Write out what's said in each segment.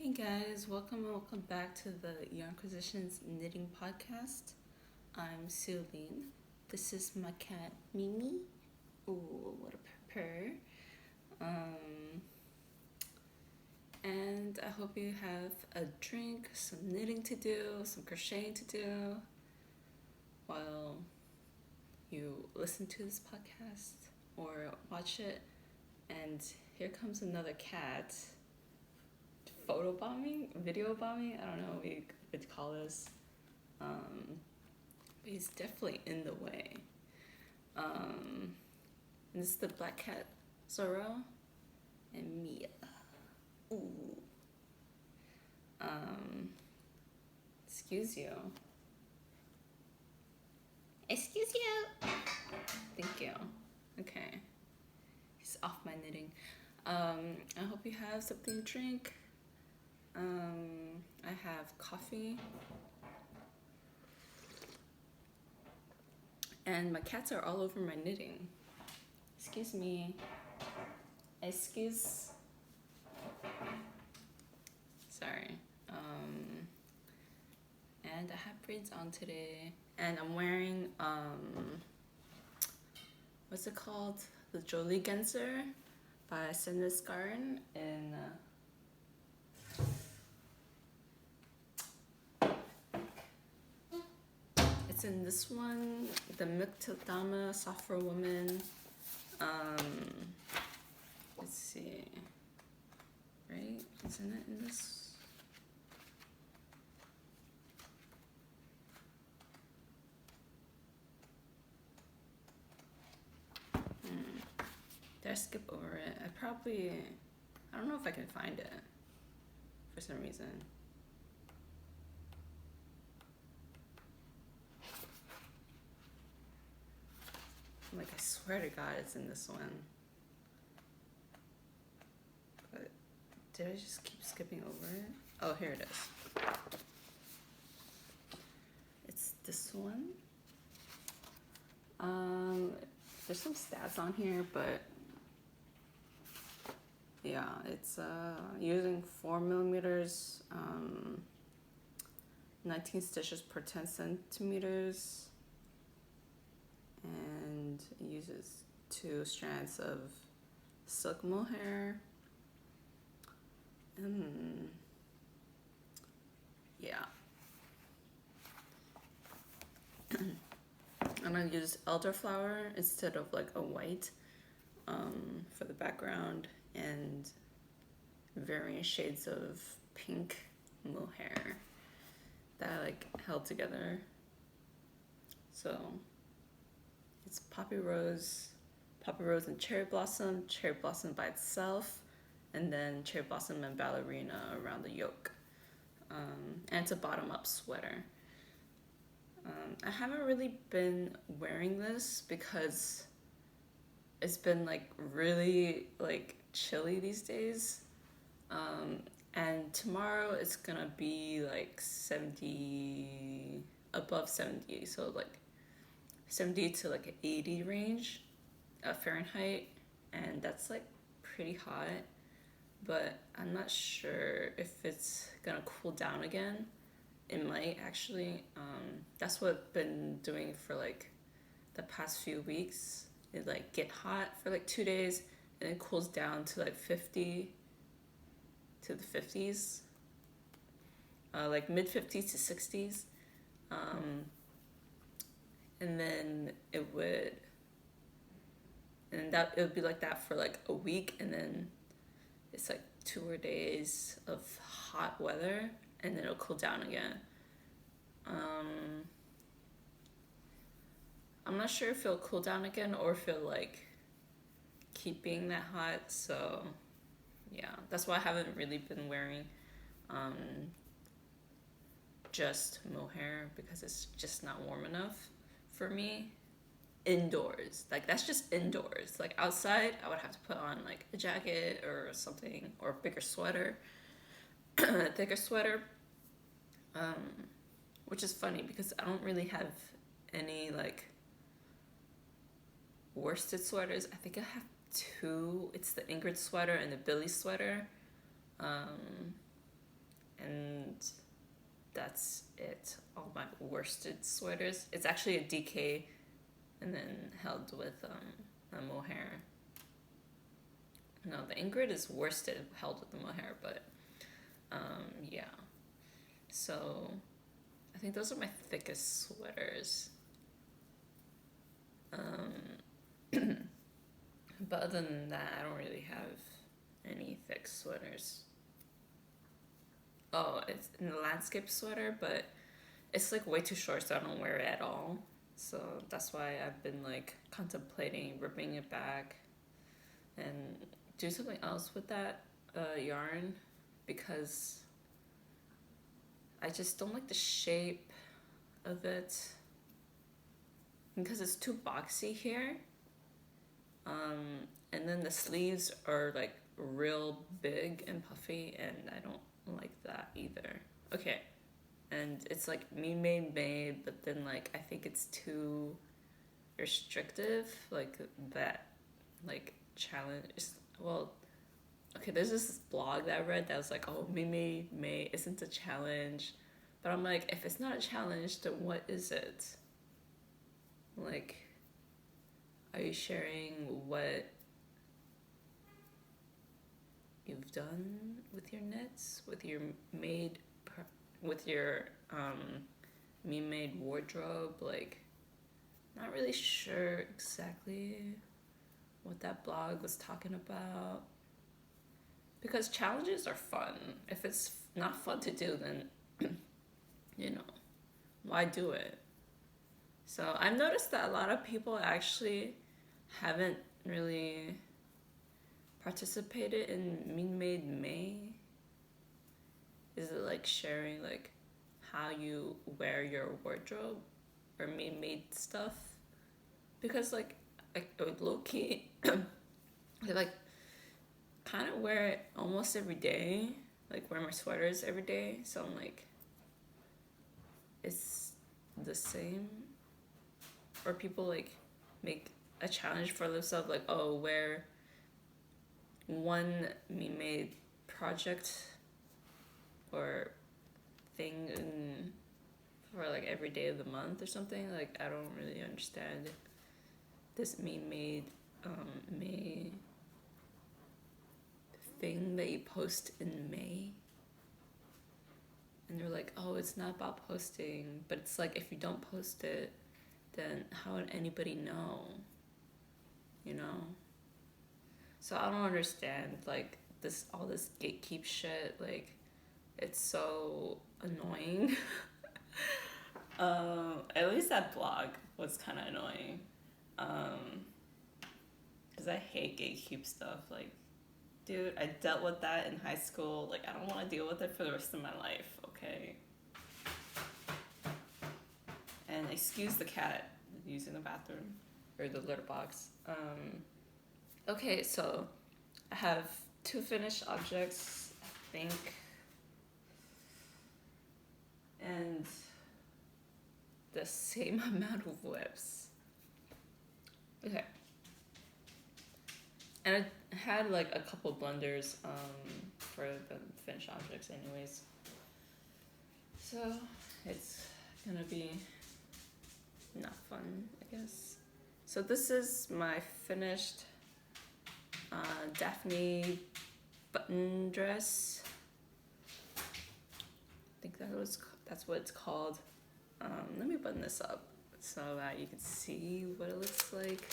Hey guys, welcome back to the Yarnquisitions Knitting Podcast. I'm Celine. This is my cat Mimi. Ooh, what a purr. And I hope you have a drink, some knitting to do, some crocheting to do while you listen to this podcast or watch it. And here comes another cat. Photo bombing, video bombing, I don't know what you could call this, but he's definitely in the way. And this is the black cat Zora and Mia. Ooh. Excuse you. Excuse you. Thank you. Okay. He's off my knitting. I hope you have something to drink. I have coffee, and my cats are all over my knitting. Excuse me. Excuse. Sorry. And I have braids on today, and I'm wearing what's it called? The Jolie Genser by Sennis Garden in. It's in this one, the Dama Soft for Women. Let's see. Right? Isn't it in this? Did I skip over it? I don't know if I can find it for some reason. Like, I swear to God it's in this one. But did I just keep skipping over it? Oh, here it is. It's this one. There's some stats on here, but yeah, it's using 4 millimeters, 19 stitches per 10 centimeters. And it uses 2 strands of silk mohair. Yeah. I'm gonna use elderflower instead of like a white for the background, and varying shades of pink mohair that I like held together. So it's poppy rose and cherry blossom by itself, and then cherry blossom and ballerina around the yoke. And it's a bottom-up sweater. I haven't really been wearing this because it's been like really like chilly these days. And tomorrow it's gonna be like 70, above 70, so like 70 to like 80 range Fahrenheit, and that's like pretty hot, but I'm not sure if it's gonna cool down again. It might actually. That's what I've been doing for like the past few weeks. It like get hot for like 2 days and it cools down to like 50 to the 50s, like mid 50s to 60s. And then it would be like that for like a week, and then it's like 2 more days of hot weather, and then it'll cool down again. I'm not sure if it'll cool down again or if it'll like keep being that hot, so yeah, that's why I haven't really been wearing just mohair, because it's just not warm enough for me indoors. Like, that's just indoors. Like, outside I would have to put on like a jacket or something, or a bigger sweater, a thicker sweater, which is funny because I don't really have any like worsted sweaters. I think I have 2. It's the Ingrid sweater and the Billy sweater. and that's it. All my worsted sweaters. It's actually a DK and then held with a mohair. No, the Ingrid is worsted held with the mohair, but yeah. So I think those are my thickest sweaters. But other than that, I don't really have any thick sweaters. Oh, it's in the landscape sweater, but it's like way too short, so I don't wear it at all. So that's why I've been like contemplating ripping it back and do something else with that yarn, because I just don't like the shape of it, because it's too boxy here. And then the sleeves are like real big and puffy, and I don't like that either. Okay, and it's like me made, but then like I think it's too restrictive, like that, like challenge. Well, okay, there's this blog that I read that was like, oh, me made isn't a challenge, but I'm like, if it's not a challenge, then what is it? Like, are you sharing what you've done with your knits, with your me-made wardrobe? Like, not really sure exactly what that blog was talking about, because challenges are fun. If it's not fun to do, then why do it? So I've noticed that a lot of people actually haven't really participated in Me Made May. Is it like sharing like how you wear your wardrobe or Me Made stuff? Because like low key, I like kind of wear it almost every day. Like wear my sweaters every day. So I'm like, it's the same. Or people like make a challenge for themselves, like, oh, wear one Me Made project or thing for like every day of the month or something. Like, I don't really understand this Me Made May thing that you post in May. And they're like, oh, it's not about posting, but it's like, if you don't post it, then how would anybody know? So I don't understand like all this gatekeep shit. Like, it's so annoying. At least that blog was kind of annoying, because I hate gatekeep stuff. Like, dude, I dealt with that in high school. Like, I don't want to deal with it for the rest of my life. Okay. And excuse the cat using the bathroom or the litter box. Okay, so I have 2 finished objects, I think, and the same amount of whips. Okay. And I had like a couple blenders for the finished objects anyways. So it's gonna be not fun, I guess. So this is my finished Daphne button dress. I think that's what it's called. Let me button this up so that you can see what it looks like.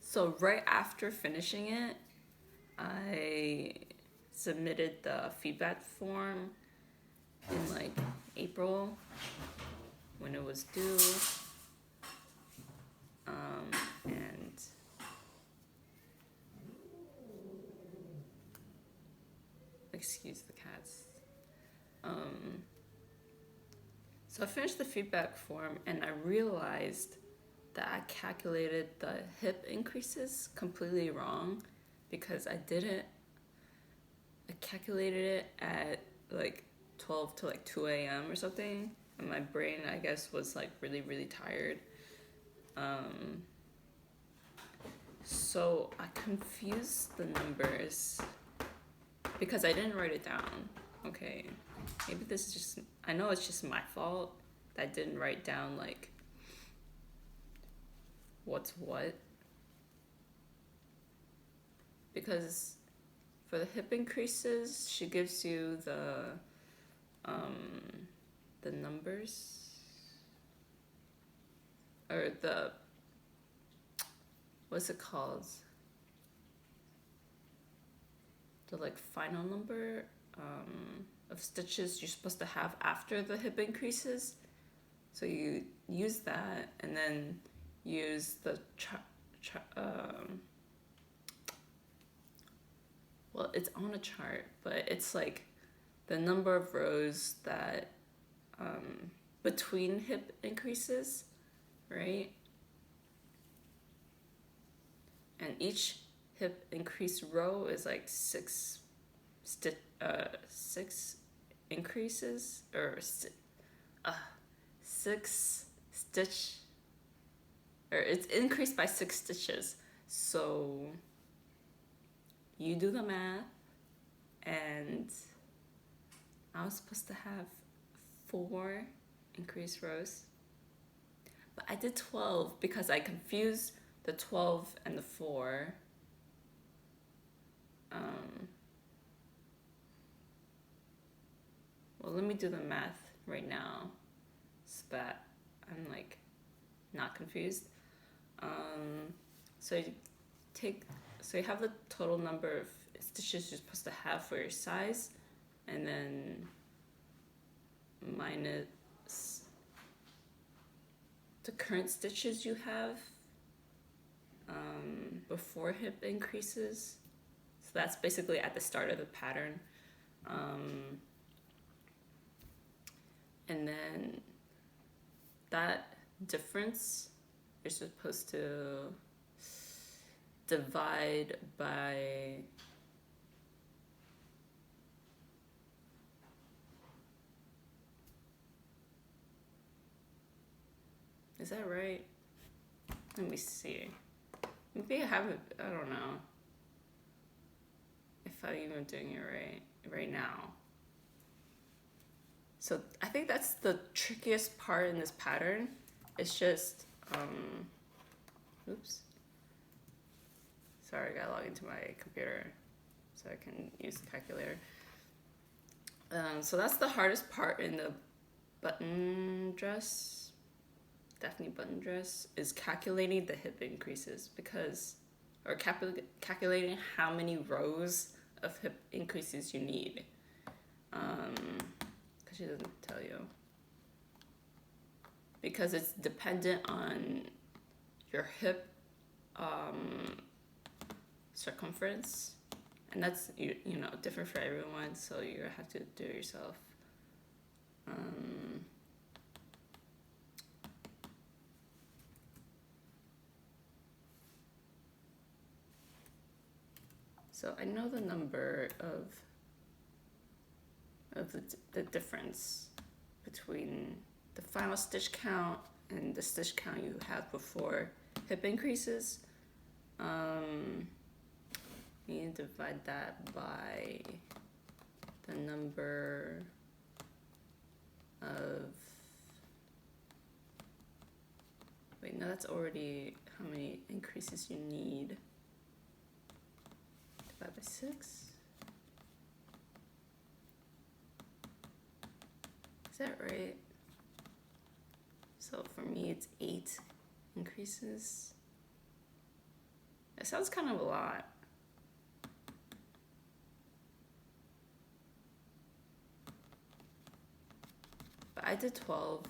So right after finishing it, I submitted the feedback form in like April when it was due. And excuse the cats. So I finished the feedback form and I realized that I calculated the hip increases completely wrong, because I calculated it at like 12 to like 2 a.m. or something, and my brain, I guess, was like really, really tired. So I confused the numbers because I didn't write it down. Okay, maybe this is just, I know it's just my fault that I didn't write down like what's what. Because for the hip increases, she gives you the numbers, or the, what's it called? The like final number of stitches you're supposed to have after the hip increases. So you use that and then use the well, it's on a chart, but it's like the number of rows that between hip increases, right? And each hip increase row is like six increases, or six stitch, or it's increased by 6 stitches. So you do the math, and I was supposed to have 4 increased rows, but I did 12 because I confused the 12 and the 4. Well, let me do the math right now so that I'm like not confused. So you have the total number of stitches you're supposed to have for your size, and then minus the current stitches you have before hip increases. So that's basically at the start of the pattern. And then that difference you're supposed to divide by is that right? Let me see. Maybe I have it, I don't know if I'm even doing it right now. So I think that's the trickiest part in this pattern. It's just, oops. Sorry, I gotta log into my computer so I can use the calculator. So that's the hardest part in the button dress, Daphne button dress, is calculating the hip increases, or calculating how many rows of hip increases you need. She doesn't tell you, because it's dependent on your hip circumference, and that's you know different for everyone, so you have to do it yourself. So I know the number of the difference between the final stitch count and the stitch count you have before hip increases. You need to divide that by the number of, wait, no, that's already how many increases you need. Divide by 6. Is that right? So for me, it's 8 increases. That sounds kind of a lot. But I did 12.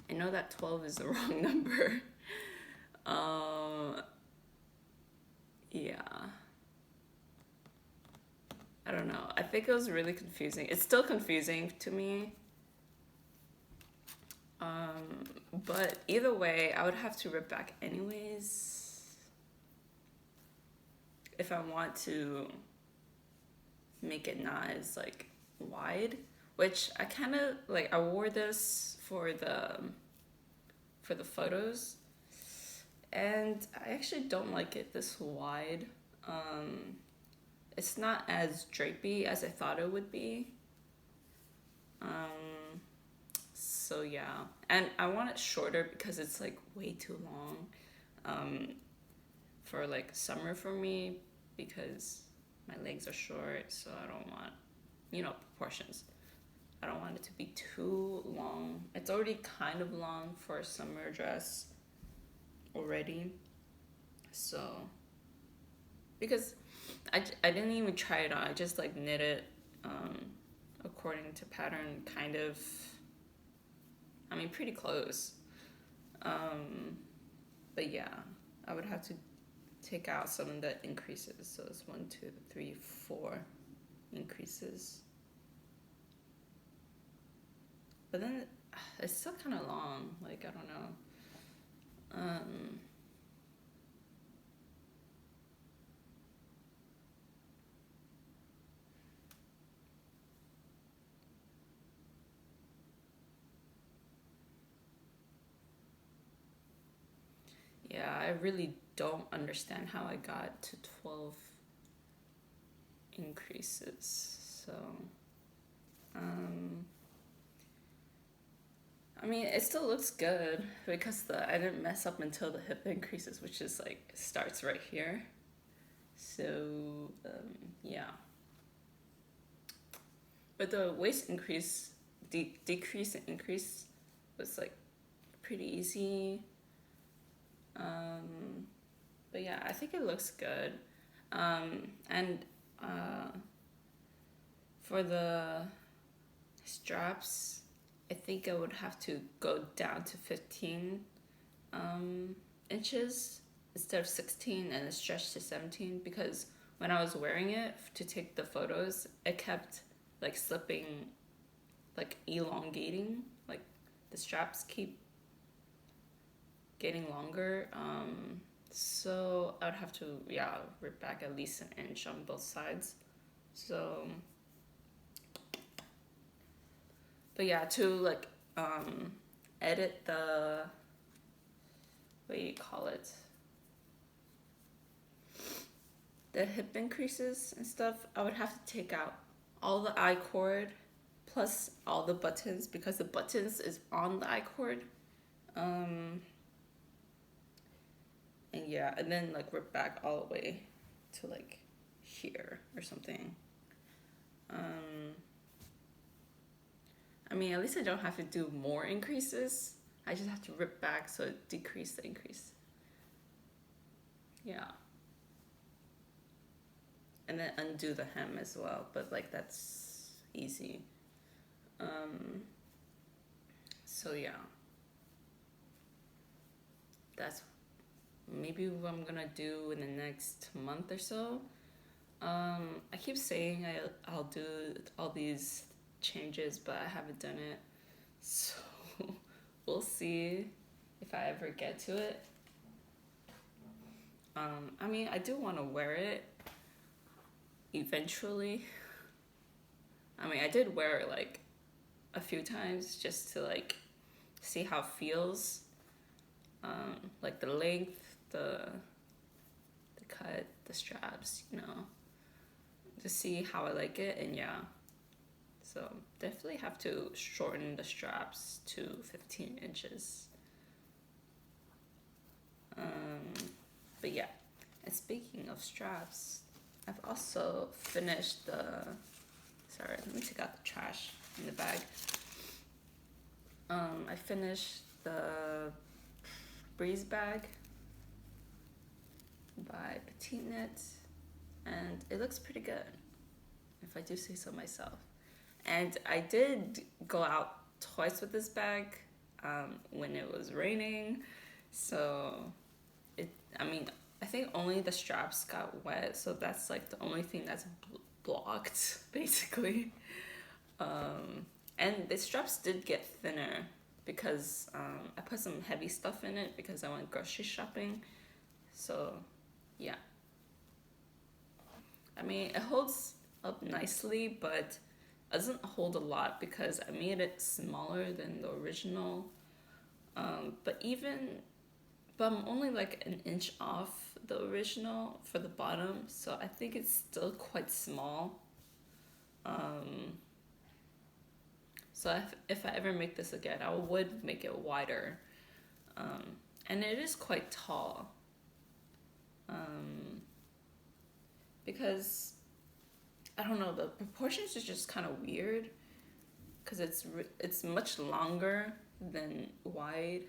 I know that 12 is the wrong number. Yeah. I don't know. I think it was really confusing. It's still confusing to me. But either way, I would have to rip back anyways if I want to make it not as like wide, which I kind of like. I wore this for the photos, and I actually don't like it this wide. it's not as drapey as I thought it would be. So yeah, and I want it shorter because it's like way too long for like summer for me, because my legs are short, so I don't want, proportions. I don't want it to be too long. It's already kind of long for a summer dress already. So, because I didn't even try it on. I just like knit it according to pattern, kind of. I mean, pretty close. But yeah, I would have to take out some of the increases. So it's 1, 2, 3, 4 increases. But then it's still kind of long. Like, I don't know. Yeah, I really don't understand how I got to 12 increases. So, I mean, it still looks good because I didn't mess up until the hip increases, which is like, starts right here. So, yeah. But the waist increase, decrease and increase was like pretty easy. But yeah, I think it looks good. And for the straps, I think I would have to go down to 15 inches instead of 16 and stretch to 17, because when I was wearing it to take the photos, it kept like slipping, like elongating, like the straps keep getting longer. So I would have to, rip back at least an inch on both sides. So, but yeah, to like edit the, what do you call it, the hip increases and stuff, I would have to take out all the I-cord plus all the buttons, because the buttons is on the I-cord. And yeah, and then like rip back all the way to like here or something. I mean, at least I don't have to do more increases. I just have to rip back so it decrease the increase. Yeah. And then undo the hem as well, but like that's easy. So yeah. That's maybe what I'm gonna do in the next month or so. I keep saying I'll do all these changes, but I haven't done it. So we'll see if I ever get to it. I mean, I do want to wear it eventually. I mean, I did wear it like a few times just to like see how it feels. Like the length, the cut, the straps, to see how I like it. And yeah, so definitely have to shorten the straps to 15 inches. But yeah, and speaking of straps, I've also finished sorry, let me take out the trash in the bag. I finished the breeze bag by petiteknit, and it looks pretty good, if I do say so myself. And I did go out twice with this bag when it was raining, so I think only the straps got wet, so that's like the only thing that's blocked basically. And the straps did get thinner because I put some heavy stuff in it because I went grocery shopping. So yeah, I mean, it holds up nicely, but it doesn't hold a lot because I made it smaller than the original. But I'm only like an inch off the original for the bottom, so I think it's still quite small. So if I ever make this again, I would make it wider. And it is quite tall. Because, I don't know, the proportions are just kind of weird. Because it's much longer than wide.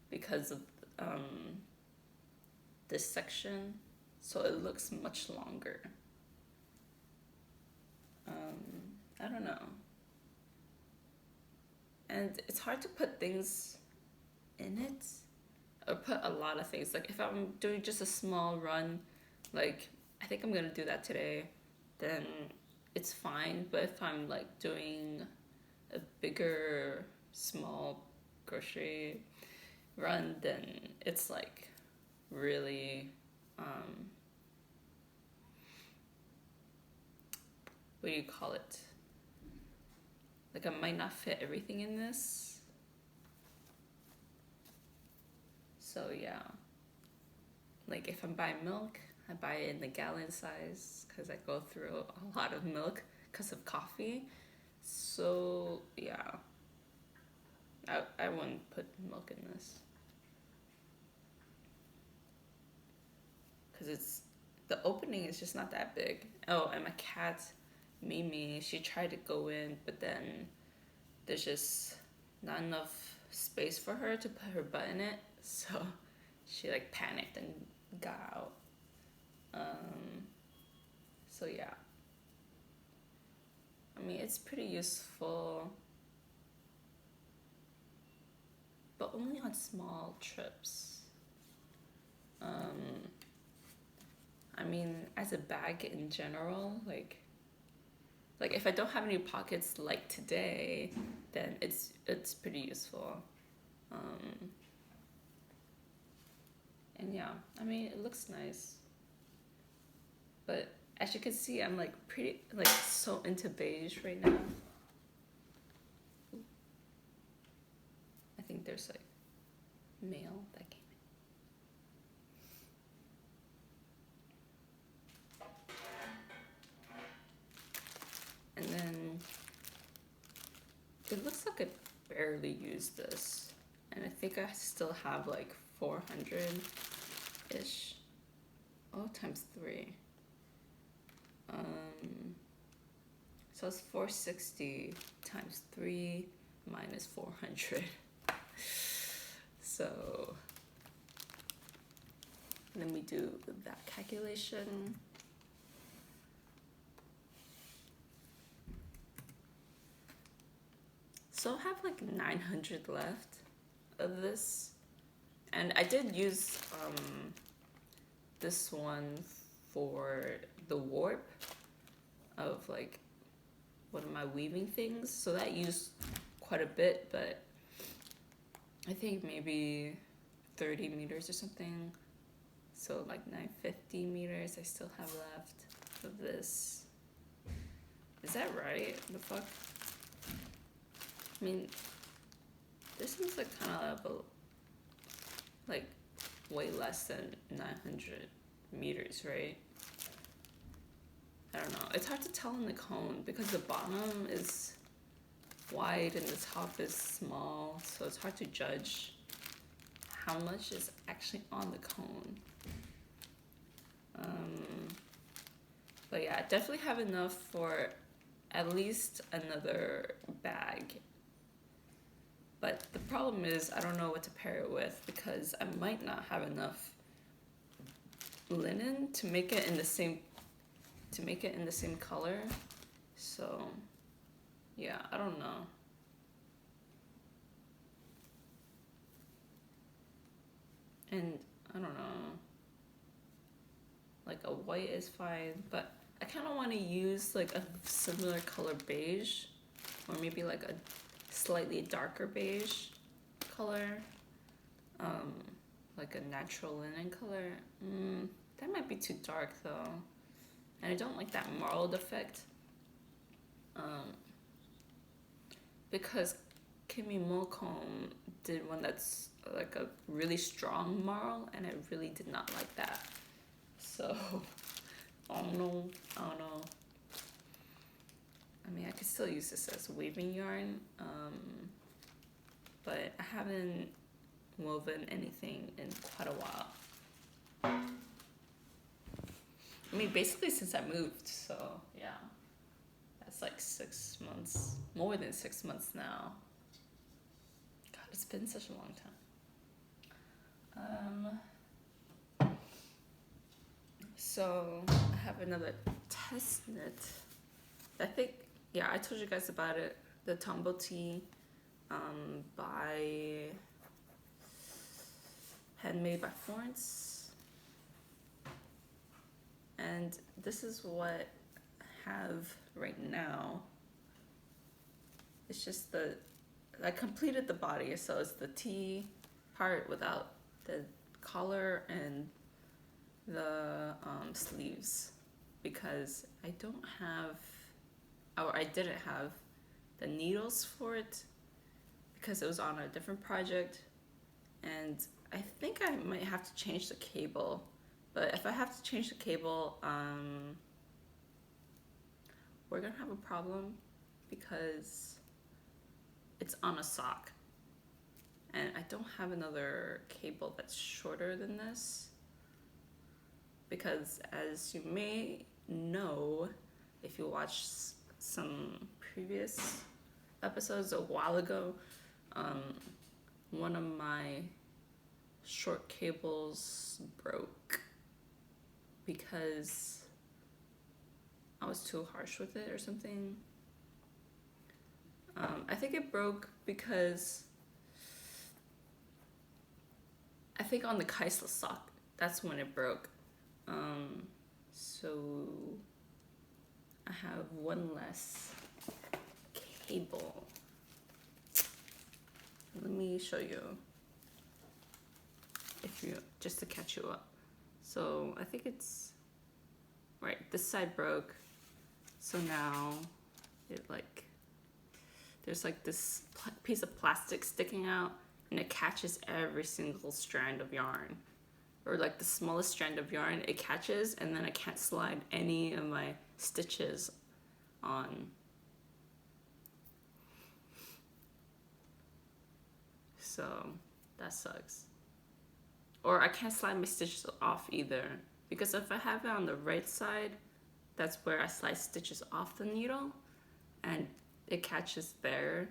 Because of this section. So it looks much longer. I don't know. And it's hard to put things in it, or put a lot of things. Like if I'm doing just a small run, like I think I'm gonna do that today, then it's fine. But if I'm like doing a bigger, small grocery run, then it's like really, what do you call it? Like I might not fit everything in this. So yeah. Like if I'm buying milk, I buy it in the gallon size because I go through a lot of milk because of coffee. So yeah. I wouldn't put milk in this. Because the opening is just not that big. Oh, and my cat, Mimi, she tried to go in, but then there's just not enough space for her to put her butt in it, so she like panicked and got out. So yeah, I mean it's pretty useful, but only on small trips. I mean, as a bag in general, like if I don't have any pockets like today, then it's pretty useful. And yeah, I mean it looks nice. But as you can see, I'm like so into beige right now. I think there's like mail that came in. And then it looks like I barely used this. And I think I still have like 400-ish. Oh, times 3. So it's 460 times 3 minus 400. So let me do that calculation. So I have like 900 left of this. And I did use this one for the warp of like one of my weaving things. So that used quite a bit, but I think maybe 30 meters or something. So like 950 meters I still have left of this. Is that right? The fuck? I mean, this one's like kind of like way less than 900 meters, right? I don't know. It's hard to tell in the cone because the bottom is wide and the top is small, so it's hard to judge how much is actually on the cone. But yeah, I definitely have enough for at least another bag. But the problem is I don't know what to pair it with because I might not have enough linen to make it in the same color. So yeah, I don't know. And I don't know. Like a white is fine, but I kind of want to use like a similar color beige, or maybe like a slightly darker beige color, like a natural linen color. That might be too dark though, and I don't like that marled effect. Because Kimmy Mulcomb did one that's like a really strong marl, and I really did not like that. So, I don't know. I mean, I could still use this as weaving yarn, but I haven't woven anything in quite a while. I mean, basically since I moved, so yeah. That's like 6 months, more than 6 months now. God, it's been such a long time. So I have another testknit. I think, yeah, I told you guys about it. The tombo tee, by handmade by Florence. And this is what I have right now. It's just I completed the body, so it's the tee part without the collar and the sleeves, because I didn't have the needles for it because it was on a different project, and I think I might have to change the cable. But if I have to change the cable, we're gonna have a problem because it's on a sock. And I don't have another cable that's shorter than this. Because as you may know, if you watched some previous episodes a while ago, one of my short cables broke because I was too harsh with it or something. I think it broke because I think on the Kaisla sock, that's when it broke. So I have one less cable. Let me show you, just to catch you up. So I think it's right, this side broke, so now there's like this piece of plastic sticking out, and it catches every single strand of yarn, or like the smallest strand of yarn it catches, and then I can't slide any of my stitches on. So that sucks. Or I can't slide my stitches off either, because if I have it on the right side, that's where I slide stitches off the needle, and it catches there.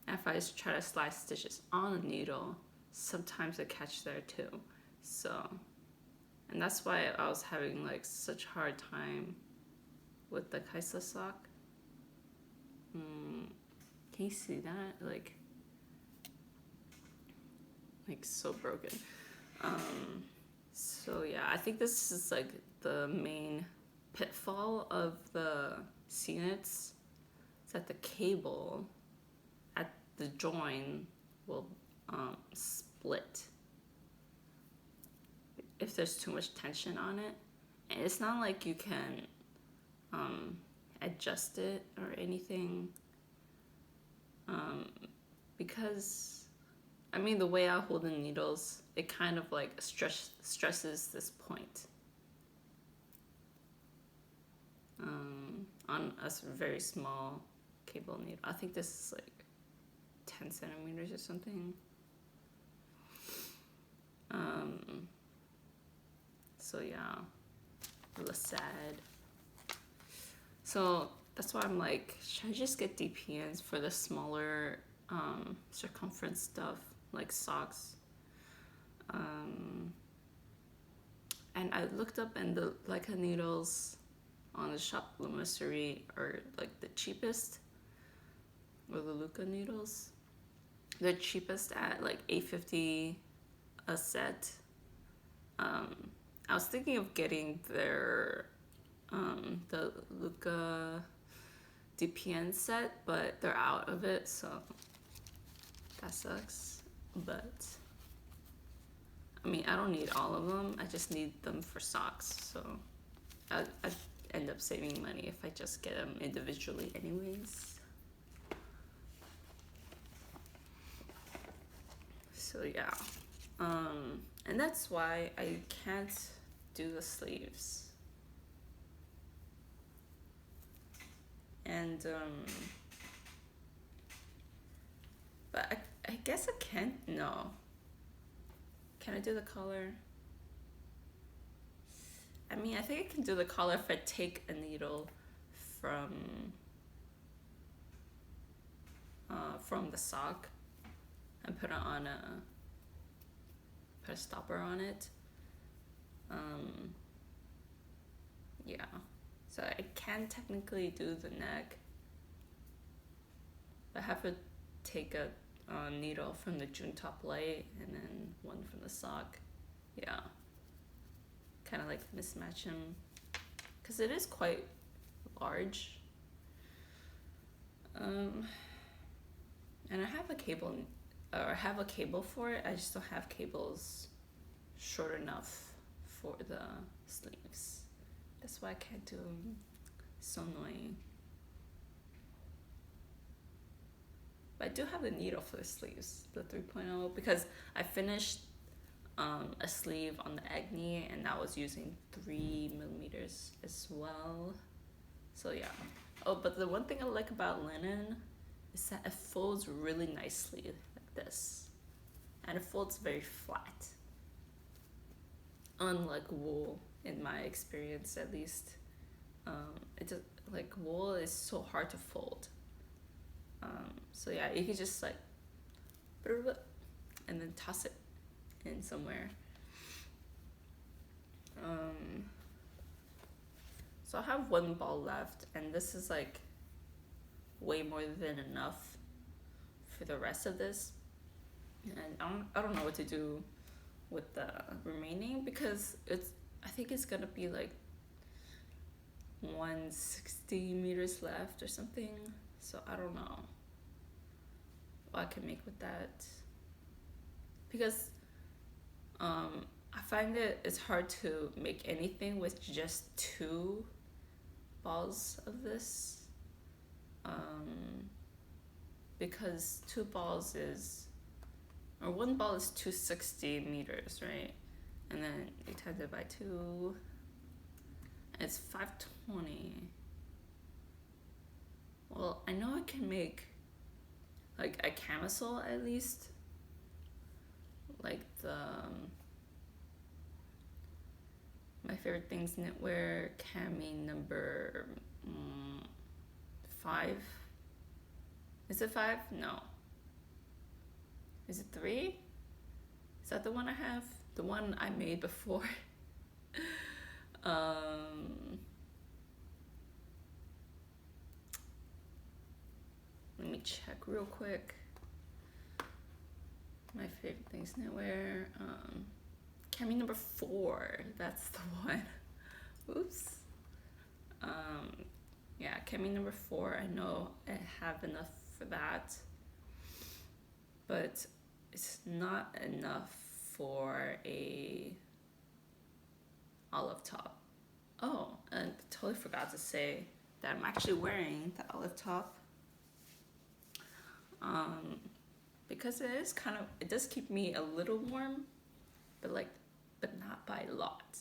And if I just try to slide stitches on the needle, sometimes it catches there too. So, and that's why I was having like such a hard time with the Kaisla sock. Can you see that? Like so broken. So yeah, I think this is like the main pitfall of the C-knits. It's that the cable at the join will split if there's too much tension on it. And it's not like you can adjust it or anything, because I mean, the way I hold the needles, it kind of like stresses this point on a very small cable needle. I think this is like 10 centimeters or something. So yeah, a little sad. So that's why I'm like, should I just get DPNs for the smaller circumference stuff, like socks? And I looked up, and the Leica needles on the shop La Mercerie are like the cheapest, or the Luca needles. They're cheapest at like $8.50 a set. I was thinking of getting their the Luca DPN set, but they're out of it, so that sucks. But I mean, I don't need all of them. I just need them for socks, so I'd end up saving money if I just get them individually anyways. So yeah, and that's why I can't do the sleeves. And but I guess I can't. No. Can I do the collar? I mean, I think I can do the collar if I take a needle from the sock and put a stopper on it. Yeah, so I can technically do the neck, but I have to take a needle from the June top light and then one from the sock. Yeah, kind of like mismatch them because it is quite large. And I have a cable, or I have a cable for it. I just don't have cables short enough for the sleeves. That's why I can't do them. So annoying. But I do have the needle for the sleeves, the 3.0, because I finished a sleeve on the agnete, and I was using 3mm as well. So yeah. Oh, but the one thing I like about linen is that it folds really nicely like this, and it folds very flat, unlike wool in my experience at least. It just, like, wool is so hard to fold. So yeah, you can just like and then toss it in somewhere. So I have one ball left, and this is like way more than enough for the rest of this. And I don't know what to do with the remaining, because I think it's gonna be like 160 meters left or something. So I don't know what I can make with that, because I find it's hard to make anything with just 2 balls of this, because 2 balls or 1 ball is 260 meters, right? And then you times it by 2, it's 520. Well, I know I can make like a camisole at least, like my favorite things knitwear cami number 5. Is it 5? No. Is it 3? Is that the one I have? The one I made before? Let me check real quick. My favorite things knitwear. Cami number 4. That's the one. Oops. Yeah, cami number 4. I know I have enough for that, but it's not enough for a olive top. Oh, and I totally forgot to say that I'm actually wearing the olive top. Because it does keep me a little warm, but not by a lot.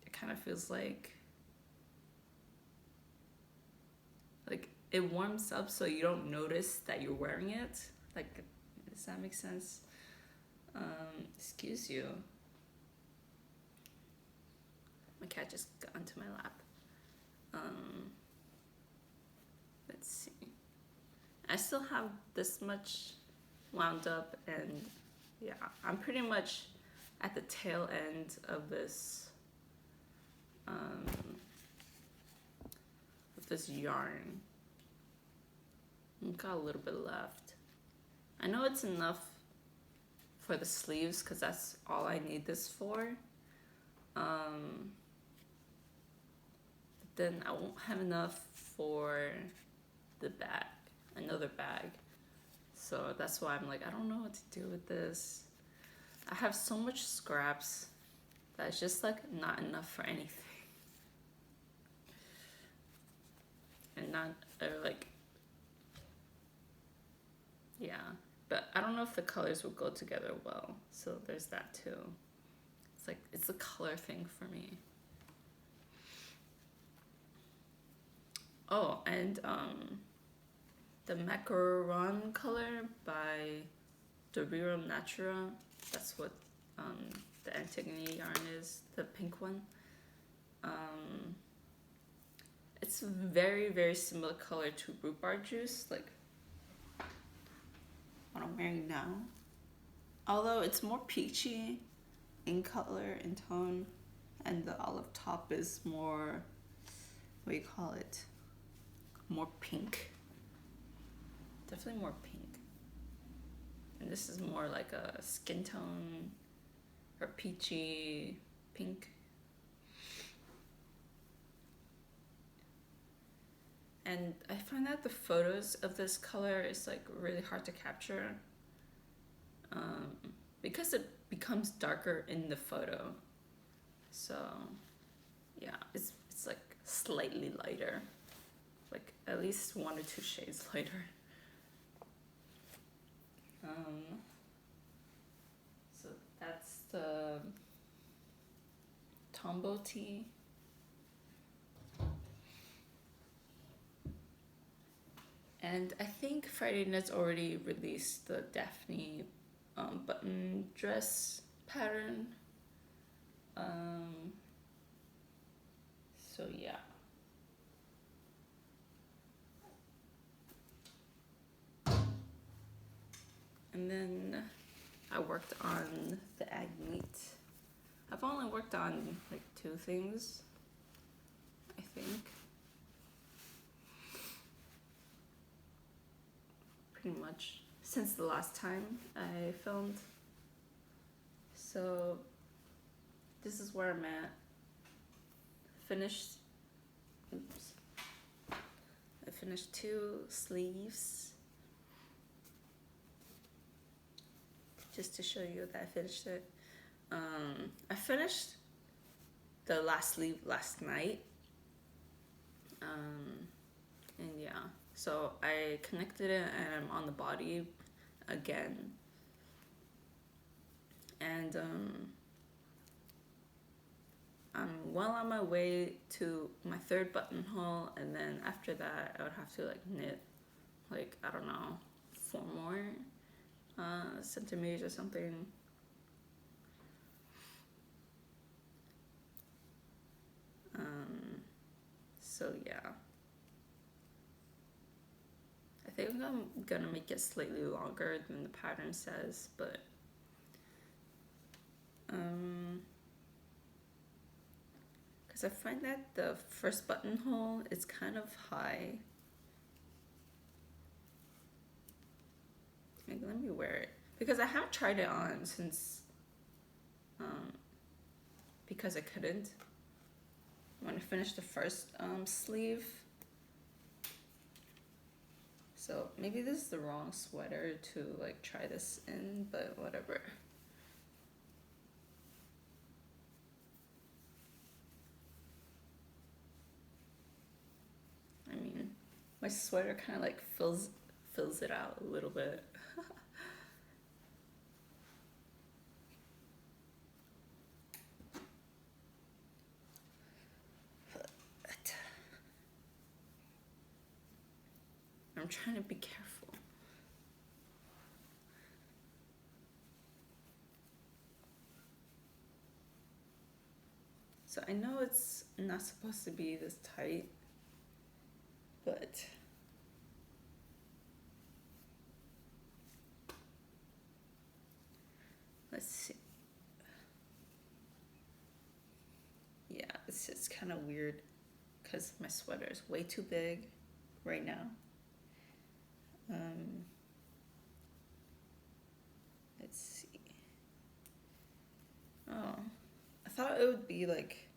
It kind of feels like it warms up so you don't notice that you're wearing it. Like, does that make sense? Excuse you. My cat just got onto my lap. Let's see. I still have this much wound up, and yeah, I'm pretty much at the tail end of this yarn. I've got a little bit left. I know it's enough for the sleeves because that's all I need this for. But then I won't have enough for the bag, another bag. So that's why I'm like, I don't know what to do with this. I have so much scraps that's just like not enough for anything. And yeah, But I don't know if the colors will go together well. So there's that too. It's a color thing for me. Oh, and the macaron color by the rerum natura. That's what the antigone yarn is, the pink one. It's very, very similar color to rhubarb juice, like what I'm wearing now. Although it's more peachy in color and tone, and the olive top is more, what do you call it? More pink. Definitely more pink. And this is more like a skin tone or peachy pink. And I find that the photos of this color is like really hard to capture because it becomes darker in the photo. So yeah, it's like slightly lighter, like at least 1 or 2 shades lighter. So that's the tombo tee. And I think Friday Knits already released the Daphne button dress pattern. So yeah. And then I worked on the agnete. I've only worked on like 2 things, I think. Pretty much since the last time I filmed. So this is where I'm at. I finished 2 sleeves. Just to show you that I finished it. I finished the last sleeve last night. And yeah. So I connected it and I'm on the body again. And I'm well on my way to my 3rd buttonhole, and then after that I would have to like knit like, I don't know, 4 more centimeters or something. So yeah. I think I'm gonna make it slightly longer than the pattern says, but because I find that the first buttonhole is kind of high. Like, let me wear it because I haven't tried it on since because I couldn't when I finished the first sleeve. So maybe this is the wrong sweater to like try this in, but whatever. I mean, my sweater kind of like fills it out a little bit. I'm trying to be careful. So I know it's not supposed to be this tight, but let's see. Yeah, it's just kind of weird because my sweater is way too big right now. Let's see. Oh, I thought it would be like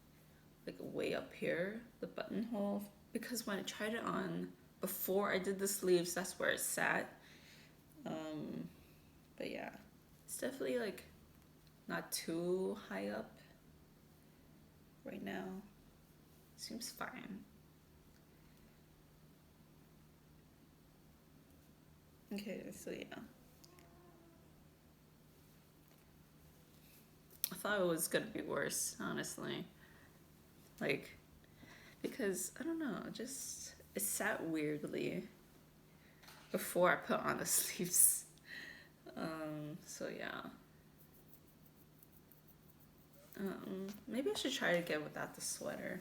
way up here, the buttonhole, because when I tried it on before I did the sleeves, that's where it sat. But yeah, it's definitely like not too high up right now. Seems fine. Okay, so yeah, thought it was gonna be worse, honestly. Like, because I don't know, just it sat weirdly before I put on the sleeves. So yeah. Maybe I should try to get without the sweater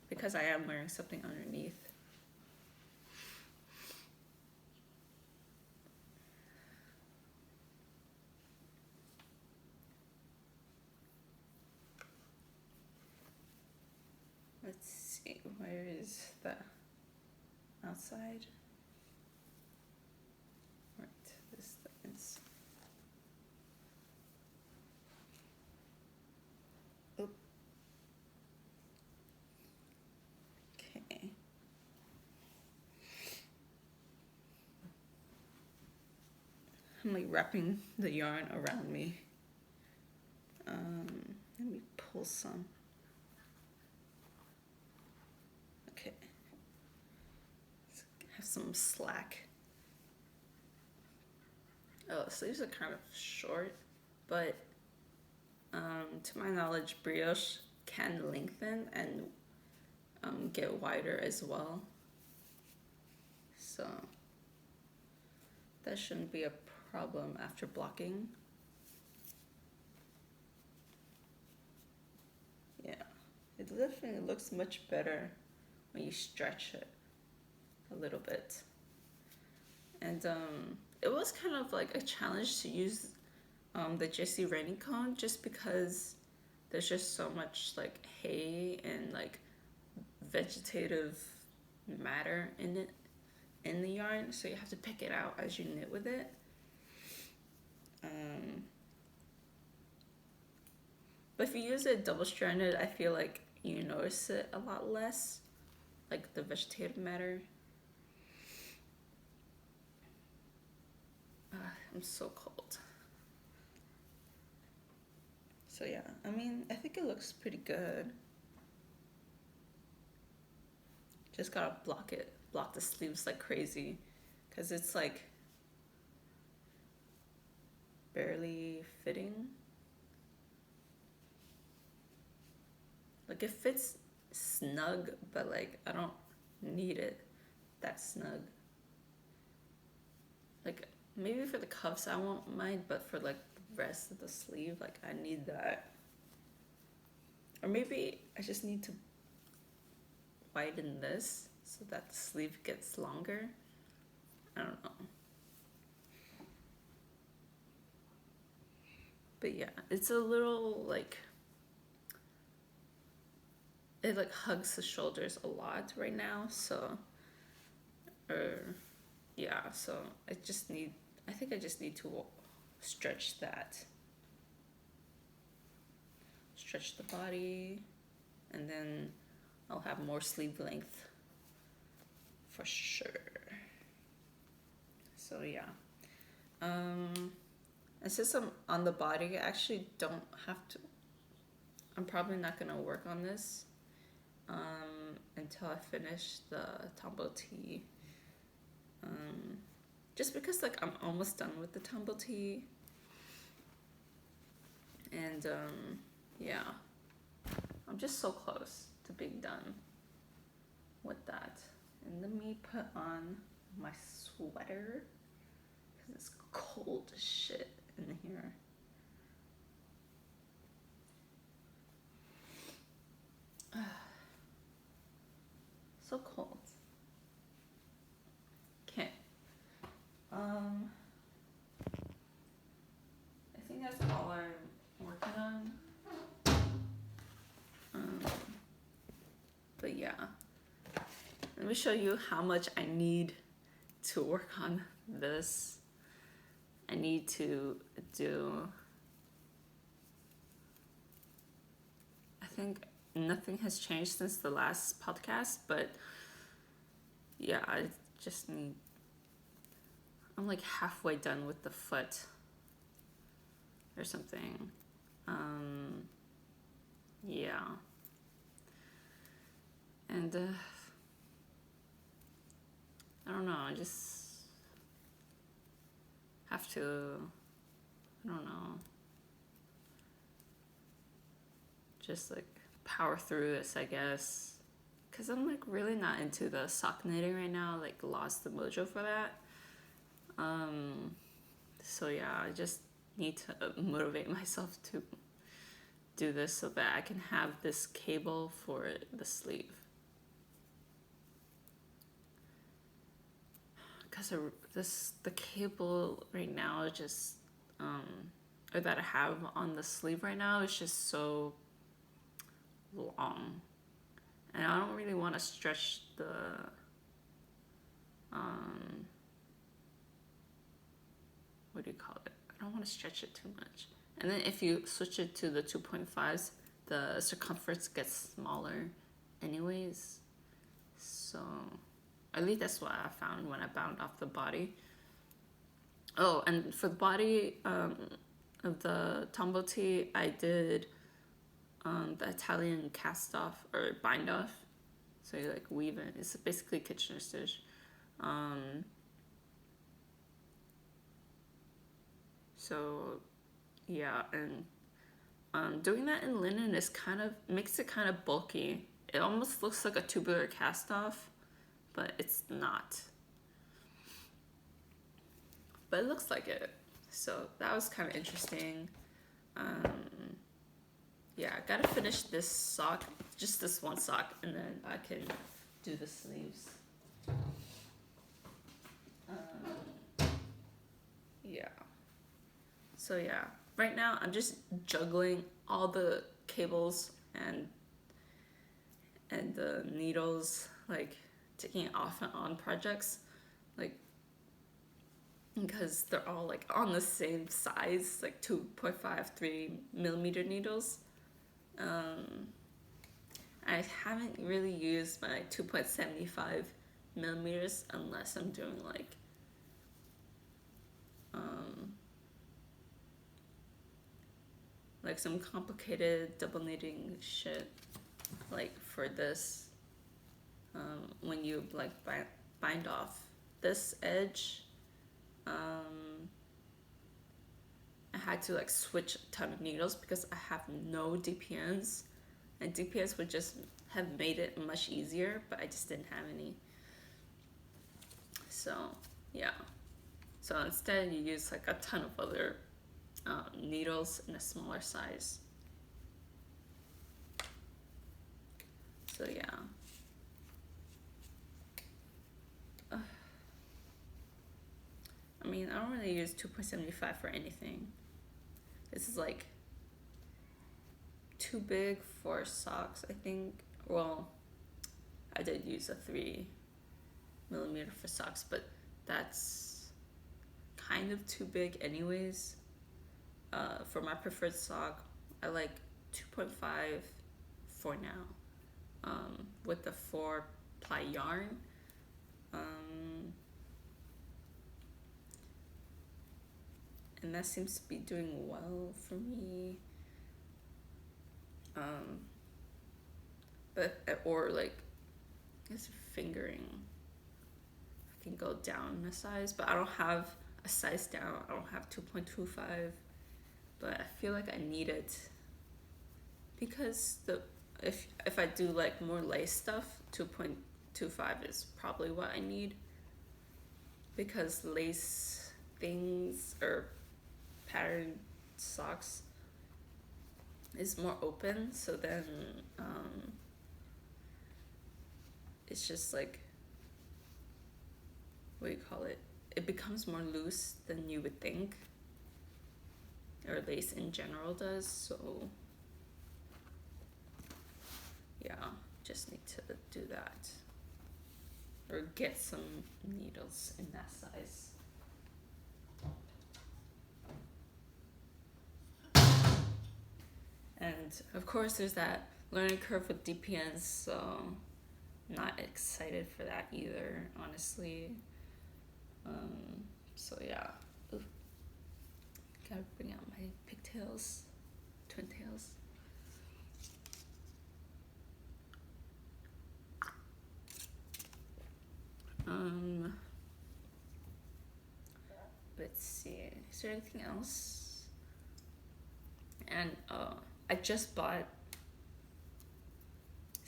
because I am wearing something underneath. Let's see, where is the outside? Right, this is the inside. Oop. Okay. I'm like wrapping the yarn around me. Let me pull some. Okay. Let's have some slack. Oh, the sleeves are kind of short, but to my knowledge, brioche can lengthen and get wider as well. So that shouldn't be a problem after blocking. Yeah, it definitely looks much better when you stretch it a little bit. And it was kind of like a challenge to use the Jessie rennie cone just because there's just so much like hay and like vegetative matter in it, in the yarn, so you have to pick it out as you knit with it. But if you use it double-stranded, I feel like you notice it a lot less, like the vegetative matter. I'm so cold. So yeah, I mean, I think it looks pretty good. Just gotta block the sleeves like crazy, because it's like barely fitting. Like it fits snug, but like I don't need it that snug. Like maybe for the cuffs I won't mind, but for like the rest of the sleeve, like I need that. Or maybe I just need to widen this so that the sleeve gets longer. I don't know. But yeah, it's a little like, it like hugs the shoulders a lot right now, so yeah, so I think I just need to stretch that. Stretch the body, and then I'll have more sleeve length for sure. So yeah. And since I'm on the body, I actually don't have to, I'm probably not gonna work on this until I finish the tombo tee. Just because like I'm almost done with the tombo tee. And yeah, I'm just so close to being done with that. And let me put on my sweater because it's cold as shit in here. So cold. Okay. I think that's all I'm working on. But yeah, let me show you how much I need to work on this. I need to do, I think nothing has changed since the last podcast, but yeah, I just need, I'm like halfway done with the foot or something. Yeah. And I don't know, I just have to, I don't know. just like power through this, I guess. Because I'm like really not into the sock knitting right now, like lost the mojo for that. So yeah, I just need to motivate myself to do this so that I can have this cable for the sleeve. Because the cable right now is just, or that I have on the sleeve right now is just so long. And I don't really want to stretch the, what do you call it? I don't want to stretch it too much. And then if you switch it to the 2.5s, the circumference gets smaller anyways. So at least that's what I found when I bound off the body. Oh, and for the body of the tombo tee, I did the Italian cast off or bind off. So you like weave it. It's basically Kitchener stitch. So yeah, and doing that in linen is makes it kind of bulky. It almost looks like a tubular cast off, but it's not. But it looks like it. So that was kind of interesting. Yeah, I gotta finish this sock, just this one sock, and then I can do the sleeves. Yeah. So yeah, right now I'm just juggling all the cables and the needles, like taking off and on projects, like because they're all like on the same size, like 2.5, 3mm needles. I haven't really used my 2.75mm unless I'm doing like some complicated double knitting shit, like for this, when you like bind off this edge, I had to like switch a ton of needles because I have no DPNs, and DPNs would just have made it much easier, but I just didn't have any. So yeah, so instead you use like a ton of other needles in a smaller size. So yeah. I mean, I don't really use 2.75 for anything. This is like too big for socks, I think. Well, I did use a 3mm for socks, but that's kind of too big anyways. For my preferred sock, I like 2.5 for now, with the 4-ply yarn. And that seems to be doing well for me. Or like, I guess fingering, I can go down a size, but I don't have a size down. I don't have 2.25, but I feel like I need it because if I do like more lace stuff, 2.25 is probably what I need, because lace things or patterned socks is more open, so then it's just like, what do you call it? It becomes more loose than you would think, or lace in general does. So yeah, just need to do that, or get some needles in that size. And of course there's that learning curve with DPNs, so not excited for that either, honestly. So yeah. Ooh. Gotta bring out my pigtails, twin tails. Let's see, is there anything else? And I just bought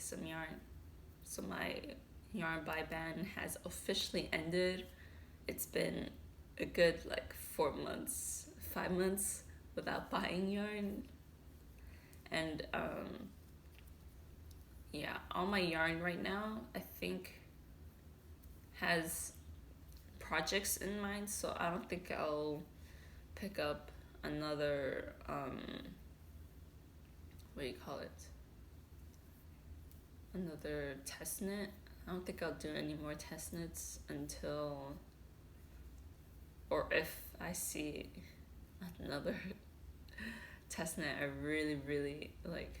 some yarn. So my yarn buy ban has officially ended. It's been a good like 4 months, 5 months without buying yarn. And yeah, all my yarn right now I think has projects in mind, so I don't think I'll pick up another what do you call it, another testknit. I don't think I'll do any more testknits until, or if I see another testknit I really like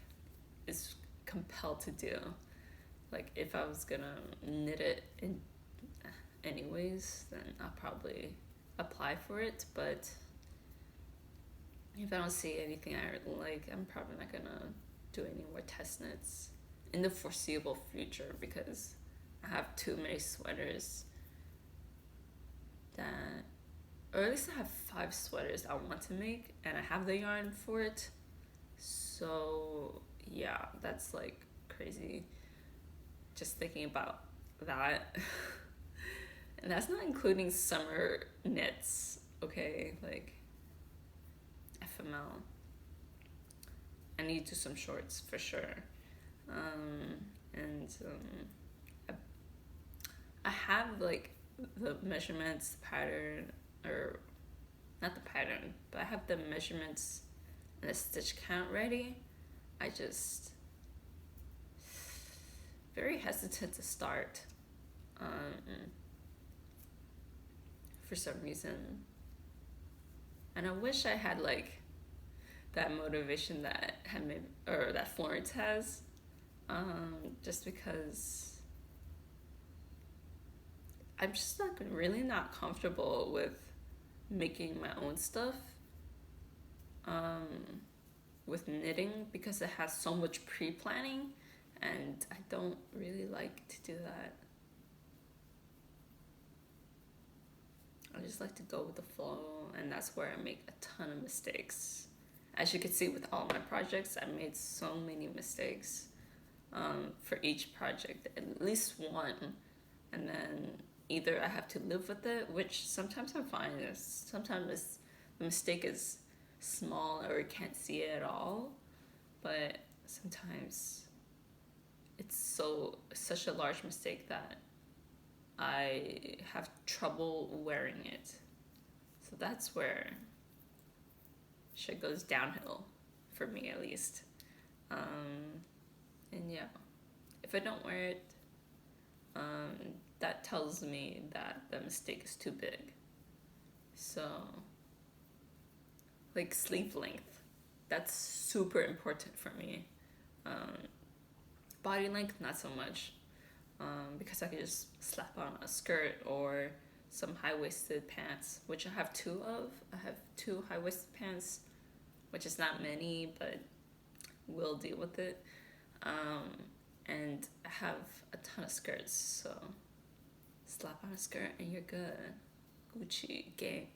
is compelled to do. Like if I was gonna knit it in anyways, then I'll probably apply for it. But if I don't see anything I like, I'm probably not gonna do any more testknits in the foreseeable future, because I have too many sweaters that, or at least I have 5 sweaters I want to make, and I have the yarn for it. So yeah, that's like crazy just thinking about that. And that's not including summer knits, okay? Like FML. I need to do some shorts for sure. I have like the measurements, the pattern, or not the pattern, but I have the measurements and the stitch count ready. I just very hesitant to start for some reason. And I wish I had like that motivation that that Florence has, just because I'm just like really not comfortable with making my own stuff with knitting, because it has so much pre-planning, and I don't really like to do that. I just like to go with the flow, and that's where I make a ton of mistakes. As you can see with all my projects, I made so many mistakes for each project, at least one, and then either I have to live with it, which sometimes I'm fine. Sometimes the mistake is small or you can't see it at all, but sometimes it's such a large mistake that I have trouble wearing it. So that's where shit goes downhill, for me at least. And yeah, if I don't wear it, that tells me that the mistake is too big. So like sleeve length, that's super important for me. Body length, not so much, because I can just slap on a skirt or some high-waisted pants, which I have 2 of. I have 2 high-waisted pants, which is not many, but we'll deal with it. And I have a ton of skirts, so slap on a skirt and you're good. Gucci gang.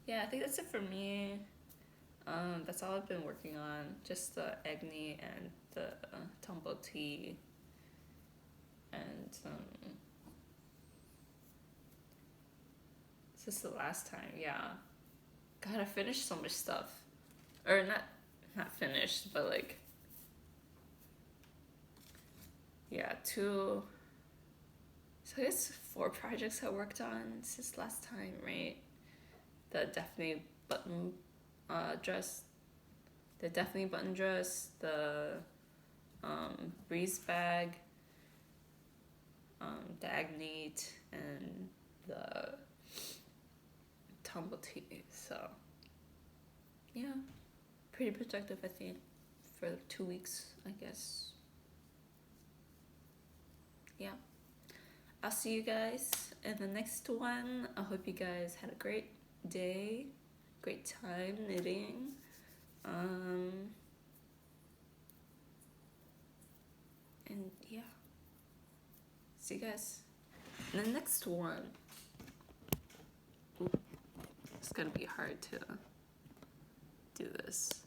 Yeah, I think that's it for me. That's all I've been working on. Just the agnete and the tombo tea. And this is the last time, yeah. God, I finished so much stuff. Or not finished, but like, yeah, 2, so I guess 4 projects I worked on since last time, right? The Daphne button dress, the breeze bag, the agnete, and the tombo tea. So yeah, pretty productive, I think, for 2 weeks, I guess. Yeah, I'll see you guys in the next one. I hope you guys had a great day, great time knitting. And yeah, see you guys in the next one. Ooh, it's gonna be hard to do this.